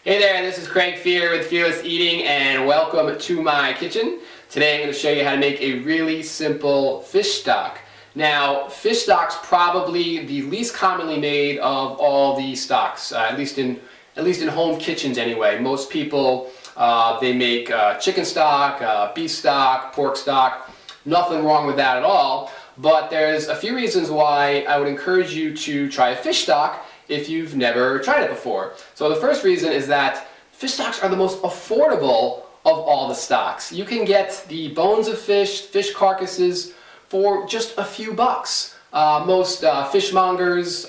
Hey there, this is Craig Fear with Fearless Eating, and welcome to my kitchen. Today I'm going to show you how to make a really simple fish stock. Now, fish stock's probably the least commonly made of all the stocks, at least in home kitchens anyway. Most people they make chicken stock, beef stock, pork stock. Nothing wrong with that at all. But there's a few reasons why I would encourage you to try a fish stock if you've never tried it before. So the first reason is that fish stocks are the most affordable of all the stocks. You can get the bones of fish, fish carcasses, for just a few bucks. Most fishmongers,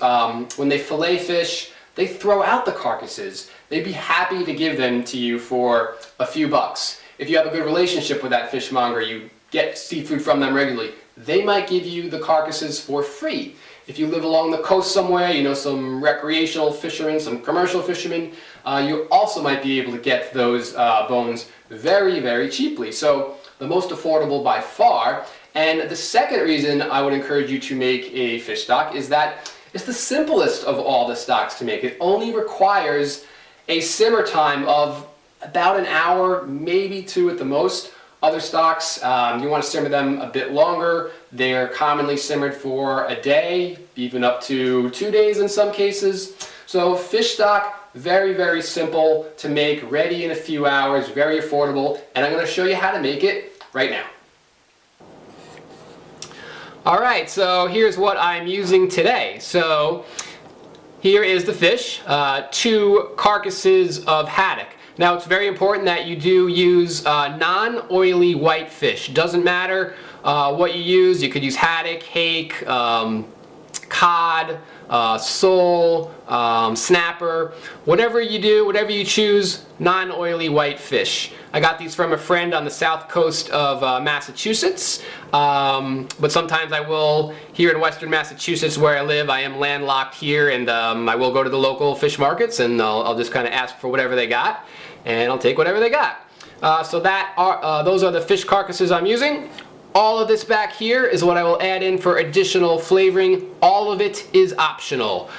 when they fillet fish, they throw out the carcasses. They'd be happy to give them to you for a few bucks. If you have a good relationship with that fishmonger, you get seafood from them regularly, they might give you the carcasses for free. If you live along the coast somewhere, you know, some recreational fishermen, some commercial fishermen, you also might be able to get those bones very, very cheaply. So the most affordable by far. And the second reason I would encourage you to make a fish stock is that it's the simplest of all the stocks to make. It only requires a simmer time of about an hour, maybe two at the most. Other stocks, you want to simmer them a bit longer. They're commonly simmered for a day, even up to 2 days in some cases. So fish stock, very, very simple to make, ready in a few hours, very affordable, and I'm going to show you how to make it right now. Alright, so here's what I'm using today. So here is the fish, 2 carcasses of haddock. Now it's very important that you do use non-oily white fish. Doesn't matter what you use. You could use haddock, hake, cod, sole, snapper. Whatever you do, whatever you choose, non-oily white fish. I got these from a friend on the south coast of Massachusetts, but sometimes I will, here in western Massachusetts where I live, I am landlocked here, and I will go to the local fish markets and I'll just kind of ask for whatever they got, and I'll take whatever they got. So those are the fish carcasses I'm using. All of this back here is what I will add in for additional flavoring. All of it is optional.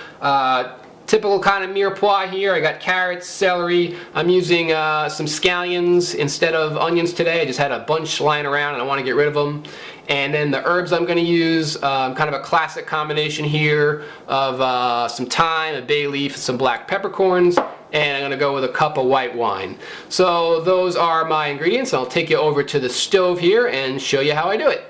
Typical kind of mirepoix here. I got carrots, celery. I'm using some scallions instead of onions today. I just had a bunch lying around and I want to get rid of them. And then the herbs I'm going to use, kind of a classic combination here of some thyme, a bay leaf, some black peppercorns, and I'm going to go with a cup of white wine. So those are my ingredients. I'll take you over to the stove here and show you how I do it.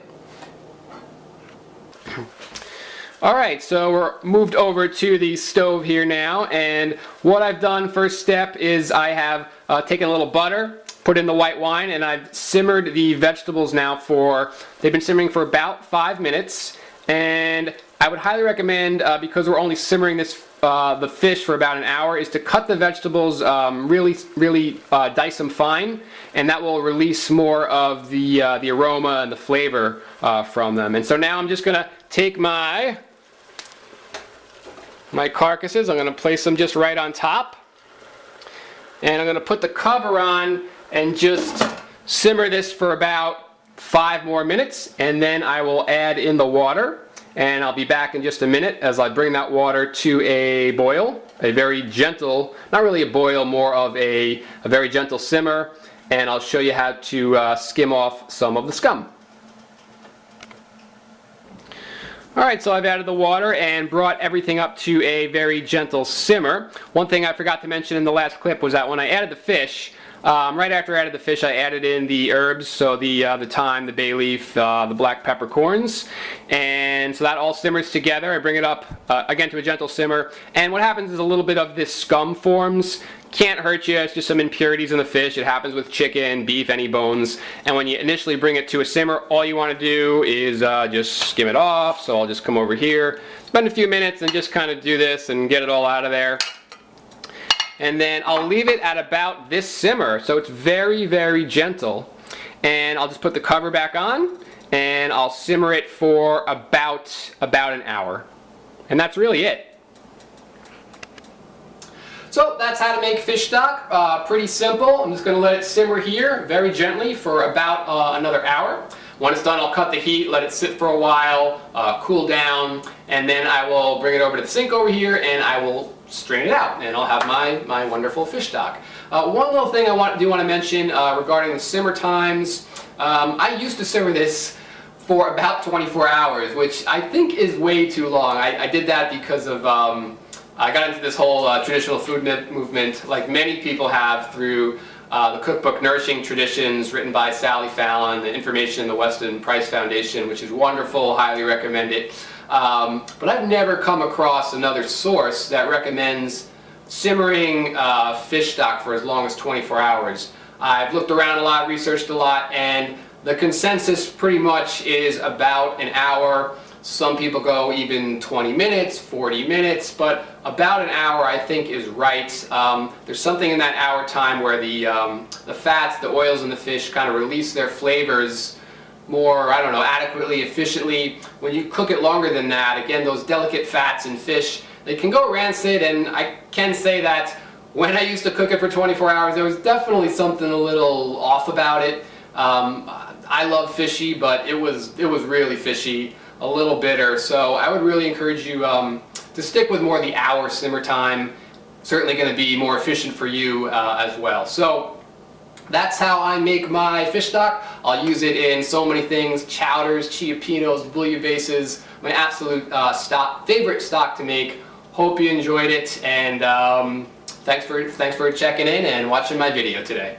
Alright, so we're moved over to the stove here now, and what I've done, first step, is I have taken a little butter, put in the white wine, and I've simmered the vegetables now they've been simmering for about 5 minutes, and I would highly recommend, because we're only simmering the fish for about an hour, is to cut the vegetables really dice them fine, and that will release more of the aroma and the flavor from them. And so now I'm just going to take my carcasses, I'm going to place them just right on top, and I'm going to put the cover on and just simmer this for about 5 more minutes, and then I will add in the water, and I'll be back in just a minute as I bring that water to a boil, a very gentle, not really a boil, more of a very gentle simmer, and I'll show you how to skim off some of the scum. Alright, so I've added the water and brought everything up to a very gentle simmer. One thing I forgot to mention in the last clip was that when I added the fish, right after I added the fish, I added in the herbs, so the thyme, the bay leaf, the black peppercorns, and so that all simmers together. I bring it up again to a gentle simmer, and what happens is a little bit of this scum forms. Can't hurt you, it's just some impurities in the fish. It happens with chicken, beef, any bones, and when you initially bring it to a simmer, all you want to do is just skim it off. So I'll just come over here, spend a few minutes and just kind of do this and get it all out of there. And then I'll leave it at about this simmer, so it's very, very gentle. And I'll just put the cover back on and I'll simmer it for about an hour. And that's really it. So that's how to make fish stock. Pretty simple. I'm just going to let it simmer here very gently for about another hour. When it's done, I'll cut the heat, let it sit for a while, cool down, and then I will bring it over to the sink over here and I will strain it out, and I'll have my wonderful fish stock. One little thing I do want to mention regarding the simmer times. I used to simmer this for about 24 hours, which I think is way too long. I did that because of I got into this whole traditional food movement, like many people have, through the cookbook Nourishing Traditions, written by Sally Fallon, the information in the Weston Price Foundation, which is wonderful, highly recommend it. But I've never come across another source that recommends simmering fish stock for as long as 24 hours. I've looked around a lot, researched a lot, and the consensus pretty much is about an hour. Some people go even 20 minutes, 40 minutes, but about an hour I think is right. There's something in that hour time where the fats, the oils in the fish kind of release their flavors more, I don't know, adequately, efficiently. When you cook it longer than that, again, those delicate fats in fish, they can go rancid, and I can say that when I used to cook it for 24 hours, there was definitely something a little off about it. I love fishy, but it was really fishy, a little bitter, so I would really encourage you to stick with more of the hour simmer time. Certainly going to be more efficient for you as well. So that's how I make my fish stock. I'll use it in so many things: chowders, chiapinos, bouillabaisses. My absolute favorite stock to make. Hope you enjoyed it, and thanks for checking in and watching my video today.